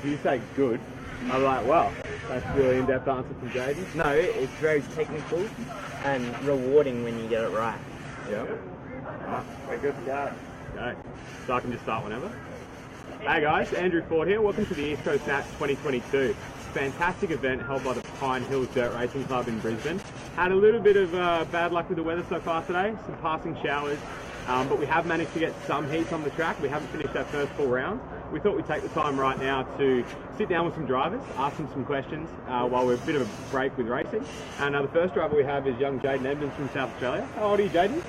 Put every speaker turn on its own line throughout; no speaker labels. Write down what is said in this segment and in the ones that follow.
you say good, I'm like, wow, that's a really in-depth answer from Jayden.
No, it's very technical and rewarding when you get it right.
Yeah. Alright, we're good to go. Okay, so I can just start whenever. Hey guys, Andrew Ford here. Welcome to the East Coast Nats 2022. Fantastic event held by the Pine Hills Dirt Racing Club in Brisbane. Had a little bit of bad luck with the weather so far today, some passing showers, but we have managed to get some heats on the track. We haven't finished that first 4 rounds. We thought we'd take the time right now to sit down with some drivers, ask them some questions while we're a bit of a break with racing. And the first driver we have is young Jayden Edmonds from South Australia. How old are you, Jayden?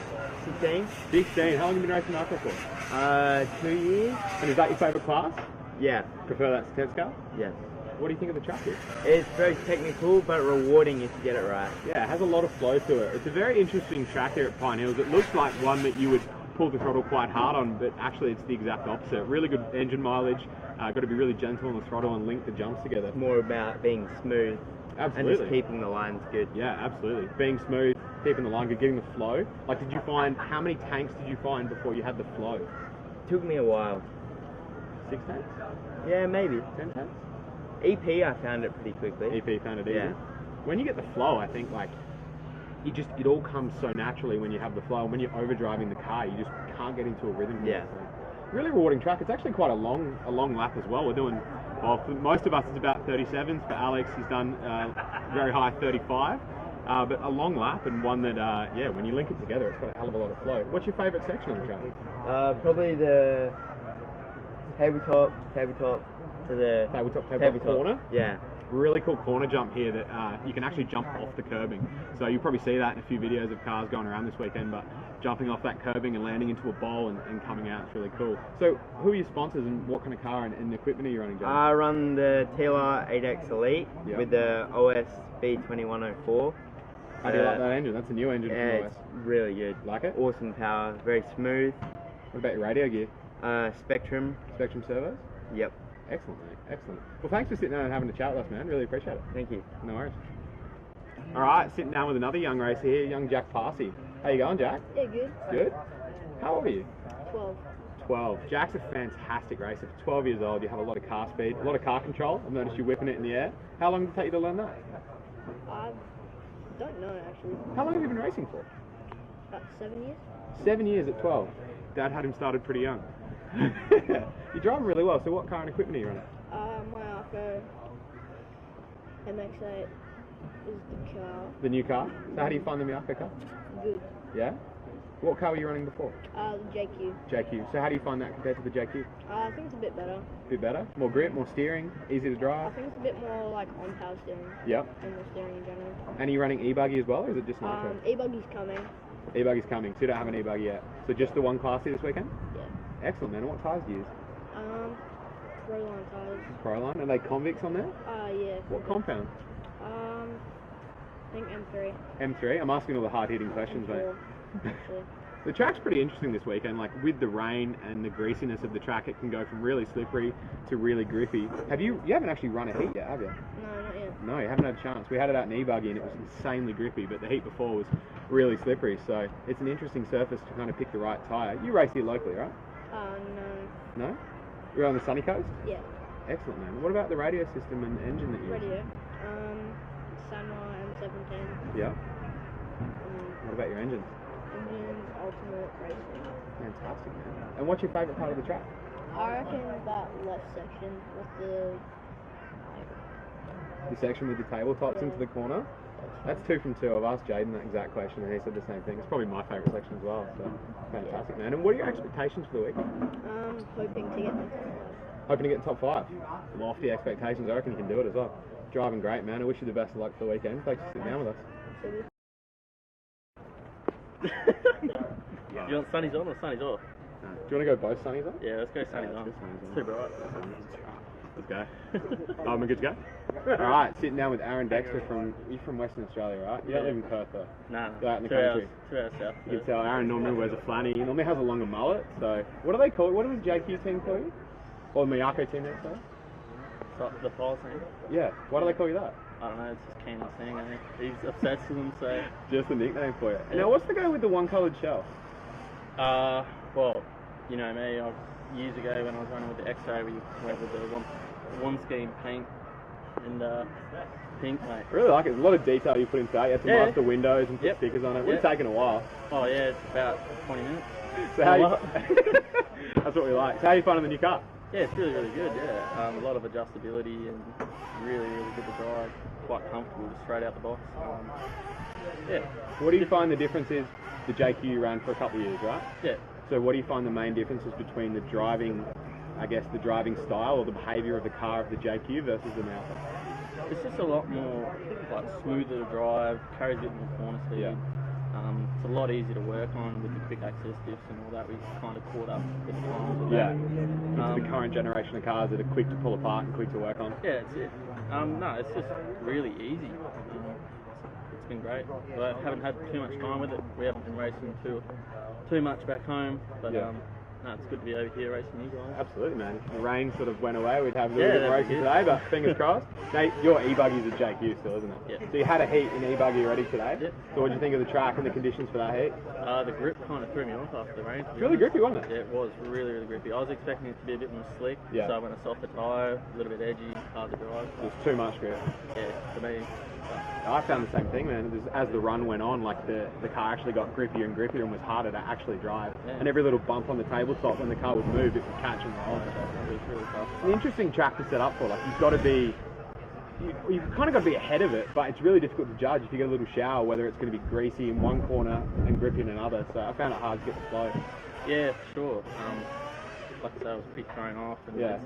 16.
16. How long have you been racing NASCAR for?
2 years.
And is that your favourite class?
Yeah.
Prefer that to 10 scale?
Yes.
What do you think of the track here?
It's very technical but rewarding if you get it right.
Yeah, it has a lot of flow to it. It's a very interesting track here at Pine Hills. It looks like one that you would pull the throttle quite hard on, but actually it's the exact opposite. Really good engine mileage, got to be really gentle on the throttle and link the jumps together.
It's more about being smooth.
Absolutely.
And just keeping the lines good.
Yeah, absolutely. Being smooth, keeping the line good, getting the flow. Like, did you find, how many tanks did you find before you had the flow?
Took me a while.
6 tanks?
Yeah, maybe.
10 tanks?
EP, I found it pretty quickly.
EP found it easy.
Yeah.
When you get the flow, I think, like, it all comes so naturally when you have the flow. And when you're overdriving the car, you just can't get into a rhythm.
Yeah.
So, really rewarding track. It's actually quite a long lap as well. We're doing, well, for most of us it's about 37s. For Alex, he's done very high 35. But a long lap and one that, yeah, when you link it together, it's got a hell of a lot of flow. What's your favourite section on the track?
Probably the tabletop to the
tabletop corner.
Yeah.
Really cool corner jump here that you can actually jump off the curbing. So you'll probably see that in a few videos of cars going around this weekend, but jumping off that curbing and landing into a bowl and coming out, it's really cool. So who are your sponsors and what kind of car and equipment are you running, James?
I run the TLR 8X Elite with the OS B2104.
How do you like that engine? That's a new engine from OS.
It's really good.
Like it?
Awesome power, very smooth.
What about your radio gear?
Spectrum
servos?
Yep.
Excellent, mate. Excellent. Well, thanks for sitting down and having a chat with us, man. Really appreciate it.
Thank you.
No worries. All right, sitting down with another young racer here, young Jack Parsi. How you going, Jack?
Yeah, good.
Good? How old are you?
12.
12. Jack's a fantastic racer. For 12 years old, you have a lot of car speed, a lot of car control. I've noticed you whipping it in the air. How long did it take you to learn that?
I don't know, actually.
How long have you been racing for?
About 7 years.
7 years at 12. Dad had him started pretty young. You're driving really well, so what car and equipment are you running?
My Arco MX-8 is the car.
The new car? So how do you find the Miyako car?
Good.
Yeah? What car were you running before?
The JQ.
JQ. So how do you find that compared to the JQ?
I think it's a bit better.
A bit better? More grip, more steering, easy to
I
drive?
think it's a bit more like on power steering.
Yep.
And more steering in general.
And are you running e-buggy as well, or is it just nitro?
E-buggy's coming.
E-buggy's coming, so you don't have an e-buggy yet. So just the one classy this weekend?
Yeah.
Excellent, man. And what tyres do you use?
Proline tires.
Proline? Are they convicts on there?
Yeah.
What compound?
I think M3.
M3? I'm asking all the hard-hitting questions, mate.
Actually.
The track's pretty interesting this weekend. Like, with the rain and the greasiness of the track, it can go from really slippery to really grippy. You haven't actually run a heat yet, have you?
No, not yet.
No, you haven't had a chance. We had it out in e-buggy and it was insanely grippy, but the heat before was really slippery. So it's an interesting surface to kind of pick the right tyre. You race here locally, right?
No.
No? You're on the sunny coast?
Yeah.
Excellent, man. What about the radio system and engine that you use?
Radio. Sanwa M710.
Yeah. What about your engines?
Engines, ultimate racing.
Fantastic, man. And what's your favourite part of the track?
I reckon that left section with
The section with the tabletops into the corner? That's 2 from 2. I've asked Jayden that exact question and he said the same thing. It's probably my favourite section as well. So fantastic, man. And what are your expectations for the week?
Hoping to get in the top 5.
Hoping to get in top 5. Lofty expectations. I reckon you can do it as well. Driving great, man. I wish you the best of luck for the weekend. Thanks for sitting down with us.
You want sunnies on or sunnies off?
Do you want to go both sunnies on?
Yeah, let's go sunnies on. Too bright.
Let's go. Oh, am I good to go? Alright, sitting down with Aaron Dexter you're from Western Australia, right? You don't live in Perth though?
No,
You're out in the country.
2 hours south.
You can tell Aaron normally wears a flanny. He normally has a longer mullet, so... What do they call it? What does the JQ team call you? Or the Miyako team now, sorry?
So, the pole thing?
Yeah. Why do they call you that?
I don't know, it's just Keenan's thing, I think. He's obsessed with them, so...
Just a nickname for you. Now, what's the go with the one-coloured shell?
Well, you know me, years ago when I was running with the X-Ray, we went with the one scheme paint and pink, mate.
Really like it. There's a lot of detail you put into that. You had to mask the windows and put stickers on it. It would have taken a while.
Oh yeah, it's about 20 minutes.
So that's what we like. So how are you finding the new car?
Yeah, it's really, really good, yeah. A lot of adjustability and really, really good to drive. Quite comfortable, just straight out the box. Yeah.
What do you find the difference is? The JQ you ran for a couple of years, right?
Yeah.
So what do you find the main differences between the driving, I guess, the driving style or the behaviour of the car of the JQ versus the Alpha?
It's just a lot more like smoother to drive, carries a bit more corner speed.
Yeah.
It's a lot easier to work on with the quick access diffs and all that. We kind of caught up with the times with that.
The current generation of cars that are quick to pull apart and quick to work on.
Yeah, that's it. No, it's just really easy. It's been great. But I haven't had too much time with it. We haven't been racing too much back home. But no, it's good to be over here racing you guys.
Absolutely, man. The rain sort of went away. We'd have a little bit of racing today, but fingers crossed. Nate, your e-buggy's a JQ still, isn't it?
Yeah.
So you had a heat in e-buggy already today.
Yep.
So what did you think of the track and the conditions for that heat?
The grip kind of threw me off after the rain.
It's really grippy, wasn't it?
Yeah, it was really, really grippy. I was expecting it to be a bit more slick, so I went a softer tyre, a little bit edgy, hard to drive.
It was too much grip.
Yeah, for me.
I found the same thing, man. As the run went on, like the car actually got grippier and grippier and was harder to actually drive. Yeah. And every little bump on the tabletop when the car would move, it would catch and roll.
It was really tough.
It's an interesting track to set up for. Like you've got to be, you've kind of got to be ahead of it, but it's really difficult to judge if you get a little shower whether it's going to be greasy in one corner and grippy in another. So I found it hard to get the flow.
Yeah, for sure. Like I said, I was pretty thrown off. And
yeah.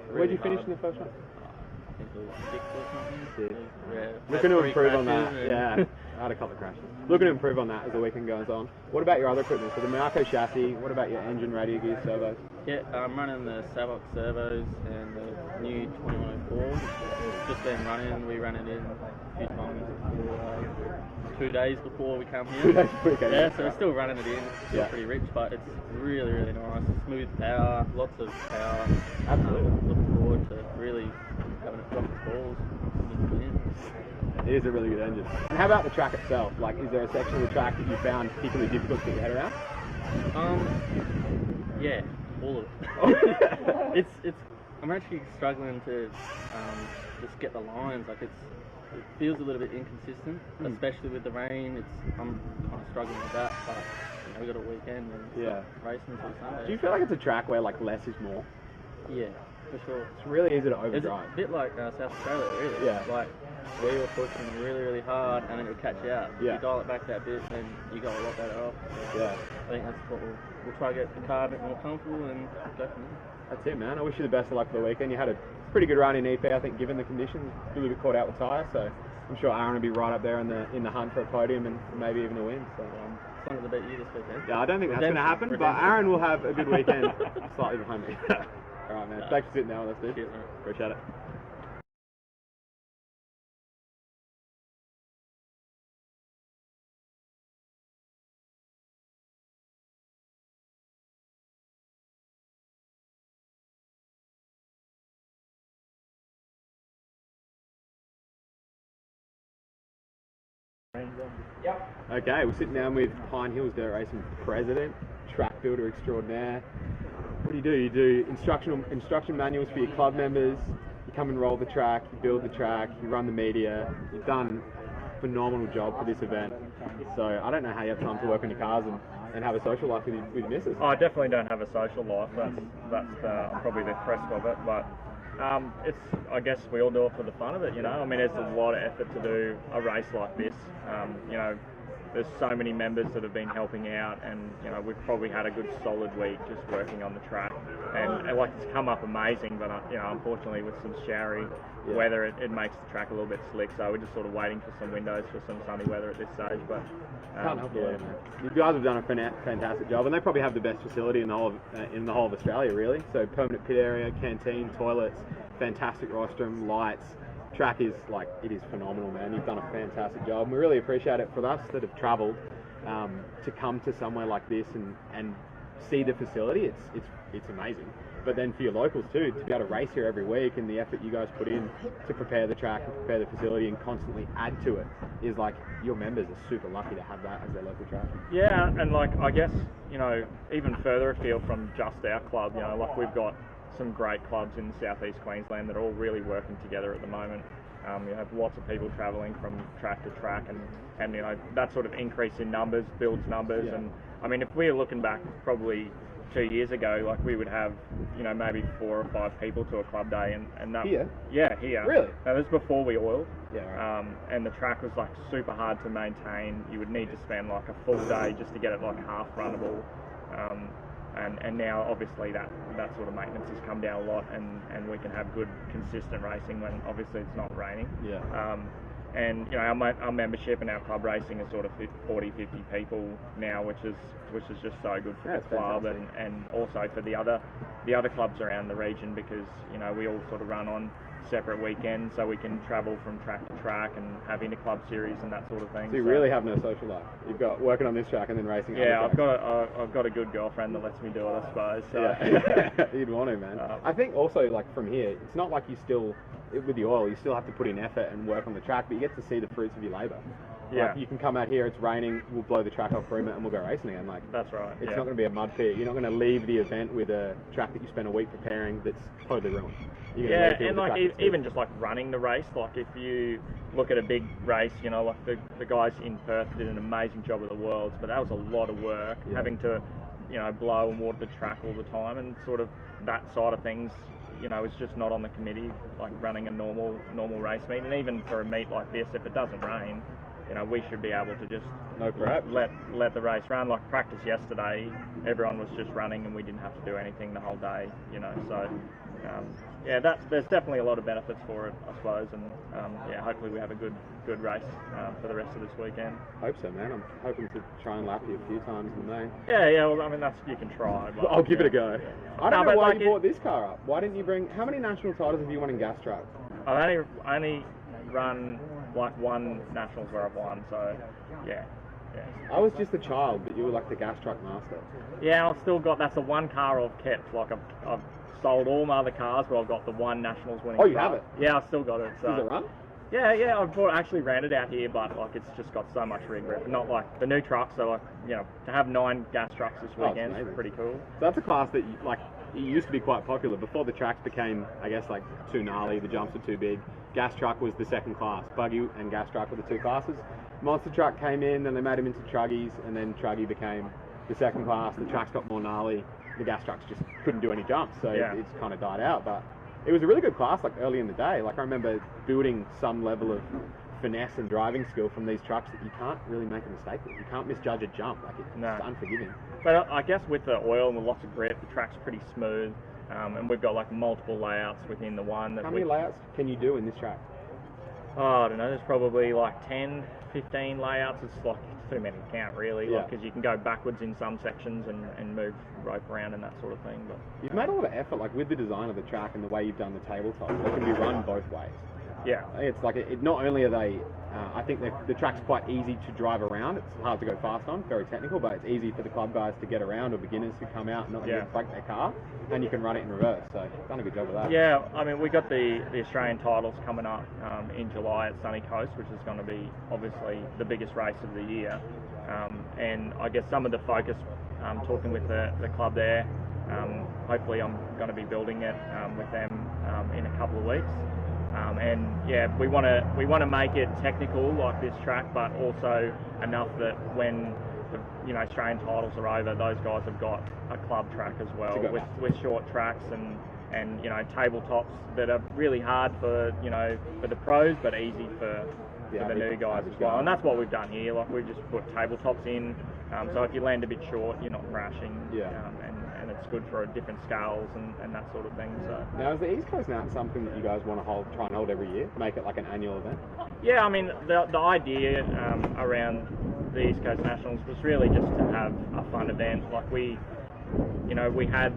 Really
Where'd you finish in the first one?
I think it was 6 or something.
6.
Yeah.
Looking to improve on that. Yeah. I had a couple of crashes. Looking to improve on that as the weekend goes on. What about your other equipment? So the Marco chassis, what about your engine, radio gear, servos?
Yeah, I'm running the Savox servos and the new 2104. Just been running. We ran it in a few times before, 2 days before we come here.
2 days before we came
here. Yeah, so we're still running it in. It's still pretty rich, but it's really, really nice. Smooth power, lots of power.
Absolutely.
Looking forward to really having it drop its balls.
It is a really good engine. And how about the track itself? Like, is there a section of the track that you found particularly difficult to get your head around?
Yeah, all of it. I'm actually struggling to just get the lines. Like it feels a little bit inconsistent, especially with the rain. I'm kind of struggling with that. But we got a weekend and racing until Sunday.
Do you feel like it's a track where like less is more?
Yeah, for sure.
It's really easy to overdrive.
It's a bit like South Australia, really.
Yeah.
Like we were pushing really, really hard, and then it'll catch you out.
Yeah.
You dial it back that bit, then you go a lot better off. So
yeah.
I think that's what we'll try to get the car a bit more comfortable and go from there.
That's it, man. I wish you the best of luck for the weekend. You had a pretty good run in EP, I think, given the conditions. A little bit caught out with tyre, so I'm sure Aaron will be right up there in the hunt for a podium and maybe even a win. So
as long as I beat you this weekend.
Yeah, I don't think that's going to happen, but Aaron will have a good weekend slightly behind me. All right, man. Thanks for sitting down with us, dude.
Cheers, man.
Appreciate it. Okay, we're sitting down with Pine Hills Dirt Racing President, track builder extraordinaire. What do? You do instruction manuals for your club members, you come and roll the track, you build the track, you run the media. You've done a phenomenal job for this event. So I don't know how you have time to work on your cars and have a social life with your missus.
I definitely don't have a social life. That's probably the crest of it, but I guess we all do it for the fun of it, you know. I mean, it's a lot of effort to do a race like this. You know, there's so many members that have been helping out, and you know, we've probably had a good solid week just working on the track, and like it's come up amazing. But you know, unfortunately, with some showery weather, it makes the track a little bit slick. So we're just sort of waiting for some windows for some sunny weather at this stage. But
can't help it, man. You guys have done a fantastic job, and they probably have the best facility in the whole of Australia, really. So permanent pit area, canteen, toilets, fantastic rostrum, lights. Track is it is phenomenal, man. You've done a fantastic job, and we really appreciate it for us that have travelled to come to somewhere like this and see the facility. It's amazing. But then for your locals too, to be able to race here every week and the effort you guys put in to prepare the track and prepare the facility and constantly add to it is like your members are super lucky to have that as their local track.
Yeah, and like I guess, you know, even further afield from just our club, you know, like we've got some great clubs in southeast Queensland that are all really working together at the moment. You have lots of people travelling from track to track, and you know, that sort of increase in numbers builds numbers.
Yeah.
And I mean, if we're looking back probably 2 years ago, like we would have, you know, maybe 4 or 5 people to a club day, and that
Here?
Yeah, here.
Really?
Now, this is before we oiled.
Yeah, right.
And the track was like super hard to maintain. You would need to spend like a full day just to get it like half runnable. And now obviously that sort of maintenance has come down a lot, and we can have good consistent racing when obviously it's not raining.
Yeah.
And you know, our membership and our club racing is sort of 40, 50 people now, which is just so good for
That's
the club
fantastic.
and also for the other clubs around the region, because you know, we all sort of run on separate weekends, so we can travel from track to track and have inter-club series and that sort of thing.
So you really have no social life. You've got working on this track and then racing.
Yeah,
other tracks.
I've got a good girlfriend that lets me do it, I suppose. So.
Yeah. You'd want to, man. I think also, like, from here, it's not like you still, with the oil, you still have to put in effort and work on the track, but you get to see the fruits of your labour.
Yeah.
Like, you can come out here, it's raining, we'll blow the track off Broome and we'll go racing again. Like,
That's right.
it's
yeah.
not going to be a mud pit. You're not going to leave the event with a track that you spent a week preparing that's totally ruined. You're gonna
Yeah,
leave it
and
with a
like
track that's
even just like running the race, like if you look at a big race, you know, like the guys in Perth did an amazing job of the Worlds, but that was a lot of work, having to, you know, blow and water the track all the time, and sort of that side of things, you know, is just not on the committee, like running a normal race meet. And even for a meet like this, if it doesn't rain, you know, we should be able to just
No crap.
let the race run. Like practice yesterday, everyone was just running and we didn't have to do anything the whole day, you know. So yeah, there's definitely a lot of benefits for it, I suppose. And yeah, hopefully we have a good race for the rest of this weekend.
Hope so, man. I'm hoping to try and lap you a few times in May.
Yeah. Well, I mean, you can try. But,
I'll give it a go. I don't know
but
why
like
you bought this car up. Why didn't you bring? How many national titles have you won in gas truck?
I've only run like one nationals where I've won. So yeah.
I was just a child, but you were like the gas truck master.
Yeah, I've still got. That's the one car I've kept. Like I've sold all my other cars, but I've got the one nationals winning.
Oh, you
car.
have it?
Yeah, I've still got it. So.
Does it run?
Yeah, actually ran it out here, but like it's just got so much rig grip. Not like the new trucks, so like, you know, to have 9 gas trucks this weekend is pretty cool.
So that's a class that like it used to be quite popular before the tracks became, I guess, like too gnarly. The jumps were too big. Gas truck was the second class. Buggy and gas truck were the 2 classes. Monster truck came in, then they made them into truggies, and then truggy became the second class. The tracks got more gnarly. The gas trucks just couldn't do any jumps, so it's kind of died out. But it was a really good class, like early in the day. Like I remember building some level of finesse and driving skill from these trucks that you can't really make a mistake with. You can't misjudge a jump. Like it's unforgiving.
But I guess with the oil and with lots of grip, the track's pretty smooth, and we've got like multiple layouts within the one.
How many layouts can you do in this track?
Oh, I don't know. There's probably like 10, 15 layouts. It's like too many to count, really.
Yeah.
Because you can go backwards in some sections and move rope around and that sort of thing. But
You've made a lot of effort, like with the design of the track and the way you've done the tabletop. They can be run both ways.
yeah,
It's like not only are they, I think the track's quite easy to drive around. It's hard to go fast on, very technical, but it's easy for the club guys to get around or beginners to come out and not break their car, and you can run it in reverse. So done a good job of that.
yeah. I mean, we got the Australian titles coming up in July at Sunny Coast, which is going to be obviously the biggest race of the year. And I guess some of the focus, talking with the club there, hopefully I'm going to be building it with them in a couple of weeks. And yeah, we want to make it technical like this track, but also enough that when the Australian titles are over, those guys have got a club track as well with short tracks and tabletops that are really hard for the pros, but easy for the new guys as well. And that's what we've done here. Like we've just put tabletops in, so if you land a bit short, you're not crashing. And it's good for different scales and that sort of thing. So
now, is the East Coast now something that you guys want to try and hold every year, make it like an annual event?
Yeah, I mean the idea around the East Coast Nationals was really just to have a fun event. Like we had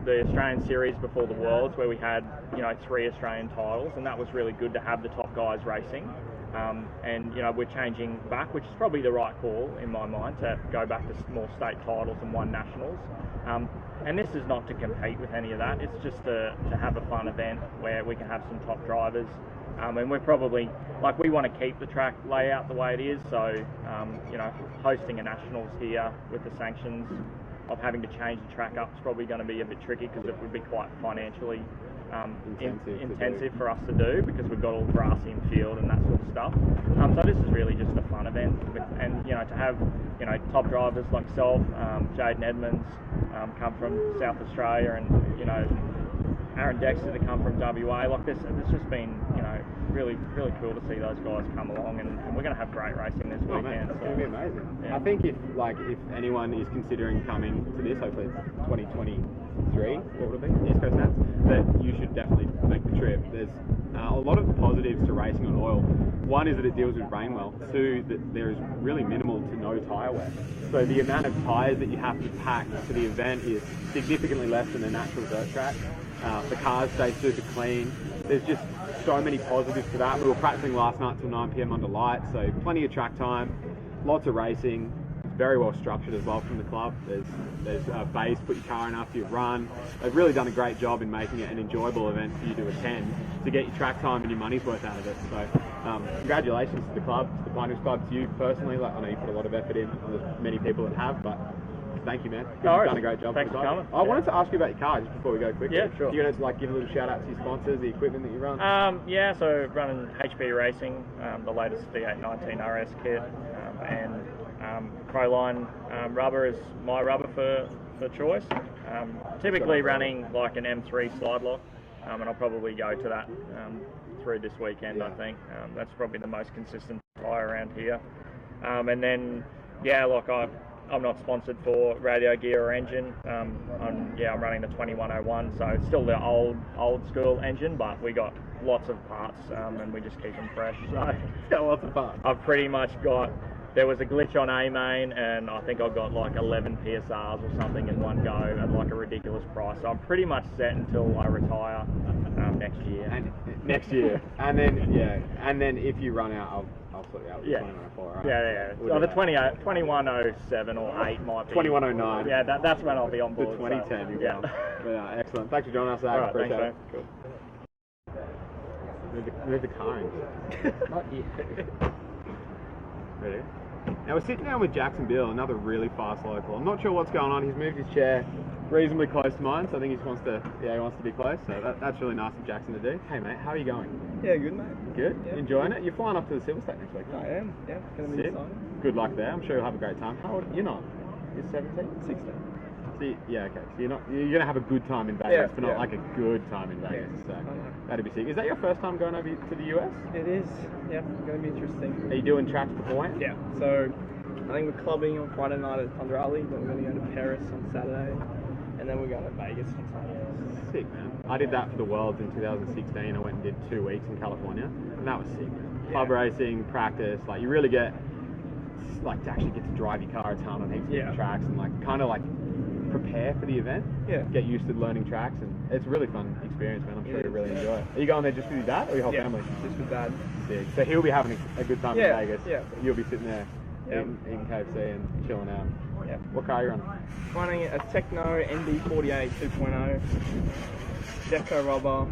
the Australian series before the Worlds where we had 3 Australian titles, and that was really good to have the top guys racing. And we're changing back, which is probably the right call in my mind, to go back to more state titles and 1 nationals. And this is not to compete with any of that. It's just to have a fun event where we can have some top drivers. And we're probably, we want to keep the track layout the way it is. So, hosting a nationals here with the sanctions of having to change the track up is probably going to be a bit tricky because it would be quite financially intensive for us to do because we've got all grassy infield and that sort of stuff. So this is really just a fun event, and to have top drivers like yourself, Jayden Edmonds, come from South Australia, and Aaron Dexter to come from WA. Like this, it's just been really cool to see those guys come along, and we're going to have great racing this weekend.
Man, it's going to be amazing.
Yeah.
I think if anyone is considering coming to this, hopefully it's 2023, what would it be? East Coast Nats, that you should definitely make the trip. There's a lot of positives to racing on oil. One is that it deals with rain well. Two, that there is really minimal to no tyre wear. So the amount of tyres that you have to pack to the event is significantly less than a natural dirt track. The cars stay super clean. There's just so many positives to that. We were practicing last night till 9 p.m. under lights, so plenty of track time, lots of racing. It's very well structured as well from the club. There's a base, put your car in after you run. They've really done a great job in making it an enjoyable event for you to attend, to get your track time and your money's worth out of it. So congratulations to the club, to the Pioneers Club, to you personally. I know you put a lot of effort in, there's many people that have, but thank you, man. You've done a great job.
Thanks for coming.
I wanted to ask you about your car just before we go quickly.
Yeah, sure.
Do you want to give a little shout out to your sponsors, the equipment that you run?
So running HP Racing, the latest V819 RS kit, and Proline rubber is my rubber for choice. Typically running like an M3 slide lock, and I'll probably go to that through this weekend. I think that's probably the most consistent tyre around here. And then I'm not sponsored for radio gear or engine. I'm running the 2101, so it's still the old school engine, but we got lots of parts, and we just keep them fresh. So
got lots of parts.
I've pretty much got. There was a glitch on A main, and I think I got like 11 PSRs or something in one go at like a ridiculous price. So I'm pretty much set until I retire next year. And then if you run out, I'll sort you out with the 2104. Right? Yeah. Well, the 2107 or 8 might be.
2109.
Yeah, that's when I'll be on board.
The 2010.
So, yeah.
But, excellent. Thanks for joining us, Zach.
All right,
appreciate
thanks,
it. Cool. Move the car in. Not yet. Ready? Now we're sitting down with Jacksonville, another really fast local. I'm not sure what's going on. He's moved his chair reasonably close to mine, so I think he wants to be close. So that's really nice of Jackson to do. Hey mate, how are you going?
Yeah, good mate.
Good?
Yeah.
Enjoying it? You're flying off to the Silver State next week.
I am, yeah. Gonna be
Sick.
exciting.
Good luck there. I'm sure you'll have a great time. How old are you? Not? You're 17?
16.
So you're gonna have a good time in Vegas, but not like a good time in Vegas.
Yeah,
So that'd be sick. Is that your first time going over to the US?
It is, yeah. Gonna be interesting.
Are you doing tracks beforehand?
Yeah. So I think we're clubbing on Friday night at Thunder Alley, then we're gonna go to Paris on Saturday, and then we're going to Vegas on Sunday.
Sick, man. I did that for the Worlds in 2016. I went and did 2 weeks in California, and that was sick. Club racing, practice, like you really get to actually get to drive your car a ton on heaps of different tracks and kind of prepare for the event. Yeah. Get used to learning tracks, and it's a really fun experience, man. I'm sure you'll really enjoy it. Are you going there just with your dad or your whole family?
Just with dad.
Sick. So he'll be having a good time in Vegas.
Yeah.
You'll be sitting there eating KFC and chilling out.
Yeah.
What car are you running?
Running a Techno ND48 2.0, Jekko rubber,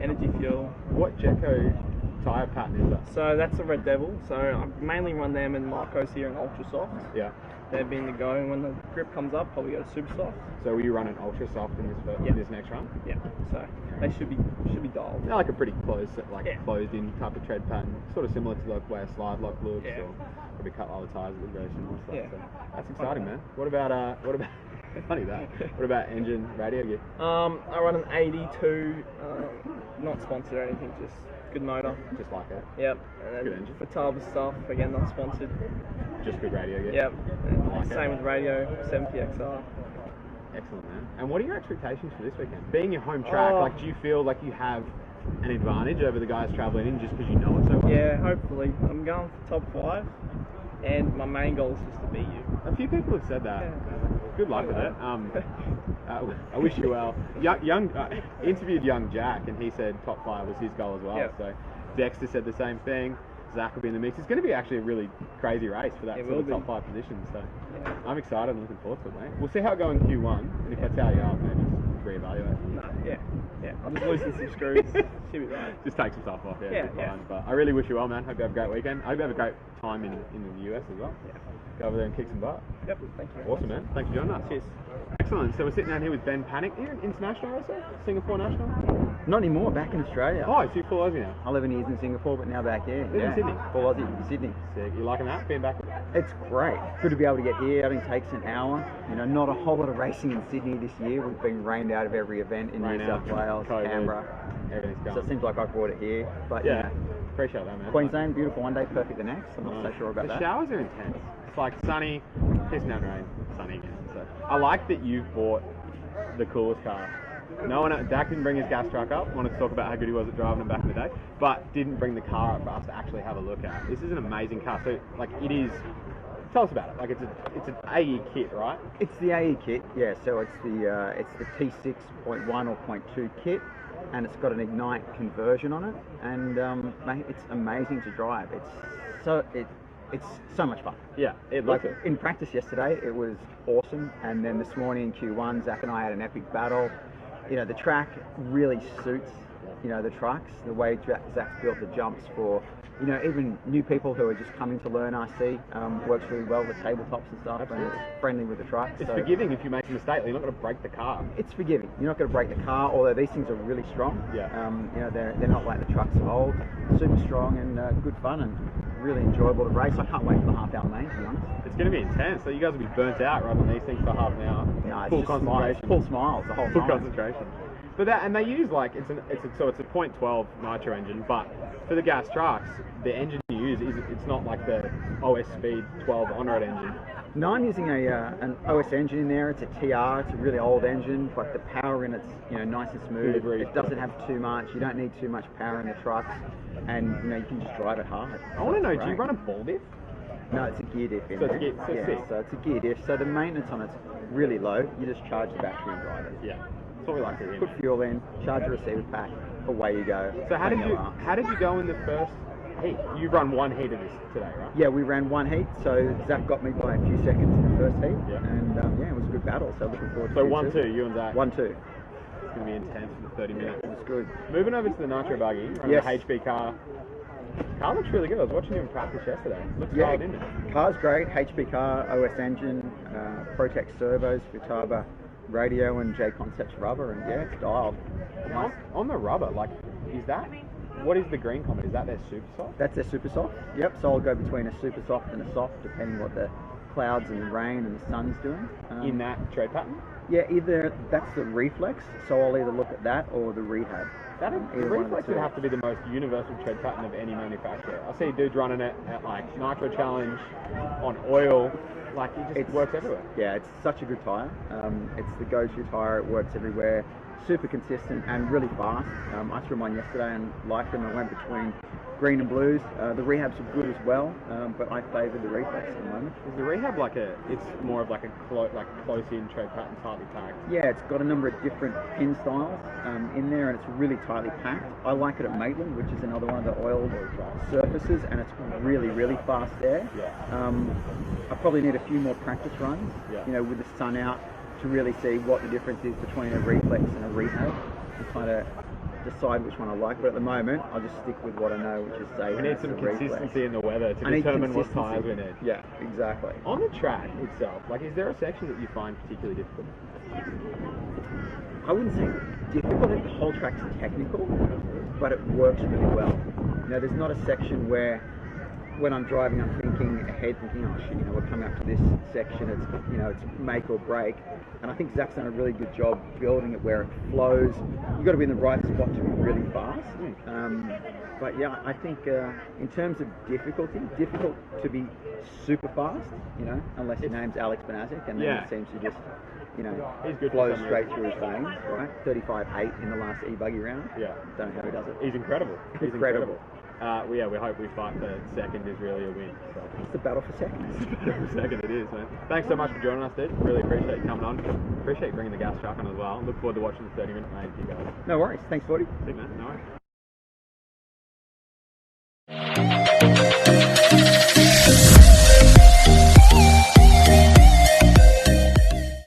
energy fuel.
What Jekko tyre pattern is that?
So that's a Red Devil. So I mainly run them and Marcos here in Ultra Soft.
Yeah.
They've been the go, and when the grip comes up, probably go to Super Soft.
So will you run an Ultra Soft in this next run?
Yeah. So they should be dialed.
They're like a pretty closed in type of tread pattern, sort of similar to the way a slide lock looks, or probably cut other tyres that look very similar. So that's exciting, man. What about funny that? What about engine radio gear?
I run an 82, not sponsored or anything, just good motor.
Just like it.
Yep. And then
good engine.
for Taba stuff, again not sponsored.
Just good radio gear.
Yep. And same with radio, 7PXR.
Excellent, man. And what are your expectations for this weekend? Being your home track, do you feel like you have an advantage over the guys travelling in just because you know it so well?
Yeah, hopefully. I'm going for top 5, and my main goal is just to beat you.
A few people have said that. Yeah. Good luck with it. I wish you well. Interviewed young Jack, and he said top 5 was his goal as well.
Yeah.
So Dexter said the same thing. Zach will be in the mix. It's going to be actually a really crazy race for that sort of top 5 position. So I'm excited and looking forward to it, mate. We'll see how it goes in Q1, and if I tell you, I'll maybe just reevaluate.
No, yeah. Yeah, I'll just loosen some screws. Should be right.
Just take some stuff off, yeah.
Yeah,
it'll be
yeah.
fine. But I really wish you well, man. Hope you have a great weekend. I hope you have a great time in the US as well.
Yeah.
Go over there and kick some butt.
Yep, thank you.
Awesome, man. Thanks for joining us.
Cheers.
Excellent. So we're sitting down here with Ben Panic. You're an international racer? Singapore national?
Not anymore, back in Australia.
Oh, so you're full Aussie now?
11 years in Singapore, but now back here.
Live in Sydney?
Full Aussie in Sydney.
Sick. You liking that? Being back?
It's great. Good to be able to get here. It only takes an hour. You know, not a whole lot of racing in Sydney this year. We've been rained out of every event in
Rain
New South
out,
Wales,
COVID,
Canberra.
Everything's
So
going.
it seems like I brought it here. But
Yeah.
you know,
Appreciate that, man.
Queensland, beautiful one day, perfect the next. I'm not so sure about
the
that.
showers are intense. It's like sunny, pissing down rain, sunny again. So I like that you've bought the coolest car. No one, Dak didn't bring his gas truck up. Wanted to talk about how good he was at driving them back in the day, but didn't bring the car up for us to actually have a look at. This is an amazing car. So like it is. Tell us about it. Like it's an AE kit, right?
It's the AE kit, yeah. So it's the T6.1 or .2 kit, and it's got an Ignite conversion on it, and mate, it's amazing to drive. It's so much fun.
Yeah, it
Like
looks it.
in practice yesterday, it was awesome, and then this morning in Q1, Zach and I had an epic battle. You know, the track really suits, you know, the trucks. The way Zach's built the jumps for, you know, even new people who are just coming to learn RC, works really well with tabletops and stuff, and it's friendly with the truck.
It's
so
forgiving if you make a mistake. You're not going to break the car.
it's forgiving. You're not going to break the car, although these things are really strong.
Yeah.
You know, they're not like the trucks of old. Super strong and good fun and really enjoyable to race. I can't wait for the half-hour main, to be honest.
It's going to be intense. So you guys will be burnt out riding on these things for half an hour.
No, it's
Full
just smiles,
concentration.
full smiles the whole
Full
time.
concentration. But that, and they use like it's a .12 nitro engine, but for the gas trucks, the engine you use it's not like the OS Speed 12 on-road engine.
No, I'm using an OS engine in there. It's a TR. It's a really old engine, but the power in it's nice and smooth.
Delivery.
It doesn't have too much. You don't need too much power in the trucks, and you can just drive it hard.
I want to know,
It's
do you
great.
run a ball diff?
No, it's a gear diff in
So it's
there.
gear- so
yeah,
sick.
so it's a gear diff. So the maintenance on it's really low. You just charge the battery and drive it.
Yeah, that's what we like to hear.
Put fuel in, charge the receiver pack, away you go.
So how
Bang
did you
alarm.
go in the first heat? You've run one heat of this today, right?
Yeah, we ran one heat, so Zach got me by a few seconds in the first heat,
Yeah.
and yeah, it was a good battle. So looking forward to
So
Q2.
1-2, you and Zach.
1-2.
It's going to be intense for the 30 minutes.
It was good.
Moving over to the nitro buggy, running
Yes.
the HB car. Car looks really good. I was watching you in practice yesterday. Looks
Yeah,
dialed in there.
car's great. HB car, OS engine, Protec servos, Futaba radio, and J Concepts rubber, and yeah, it's dialed.
Now, on the rubber, like, what is the green comment? Is that their super soft?
That's their super soft. Yep. So I'll go between a super soft and a soft, depending what the clouds and the rain and the sun's doing.
In that tread pattern?
Yeah, either that's the reflex, so I'll either look at that or the rehab.
The
Either one of
reflex
the
would
two.
have to be the most universal tread pattern of any manufacturer. I see dudes running it at like Nitro Challenge on oil. Like it just works everywhere.
Yeah, it's such a good tyre. It's the go-to tyre. It works everywhere. Super consistent and really fast. I threw mine yesterday and liked them. I went between green and blues. The rehabs are good as well, but I favour the reflex at the moment.
Is the rehab it's more of like a close-in tread pattern, tightly packed?
Yeah, it's got a number of different pin styles in there, and it's really tightly packed. I like it at Maitland, which is another one of the oil surfaces, and it's really, really fast there.
Yeah.
I probably need a few more practice runs,
Yeah.
with the sun out, to really see what the difference is between a reflex and a rehab, to kind of decide which one I like. But at the moment, I'll just stick with what I know, which is safe.
We need some consistency in the weather to determine what tyres we need.
Yeah, exactly.
On the track itself, like, is there a section that you find particularly difficult?
I wouldn't say difficult. I think the whole track's technical, but it works really well. There's not a section where, when I'm driving, I'm thinking ahead, thinking, oh shit, we're coming up to this section. It's make or break. And I think Zach's done a really good job building it where it flows. You've got to be in the right spot to be really fast. But yeah, I think in terms of difficult to be super fast, unless your name's Alex Benazic, and then
Yeah.
it seems to just,
He's good for
flows
some
straight
reason.
through his veins, right? 35.8 in the last e-buggy round.
Yeah.
Don't know how he does it.
He's incredible. He's
Incredible.
We hope we fight for second is really a win. So.
It's the battle for second.
Second it is, man. Thanks so much for joining us, dude. Really appreciate you coming on. Appreciate you bringing the gas truck on as well. Look forward to watching the 30-minute main for you guys.
No worries. Thanks, 40.
See you, man. No worries.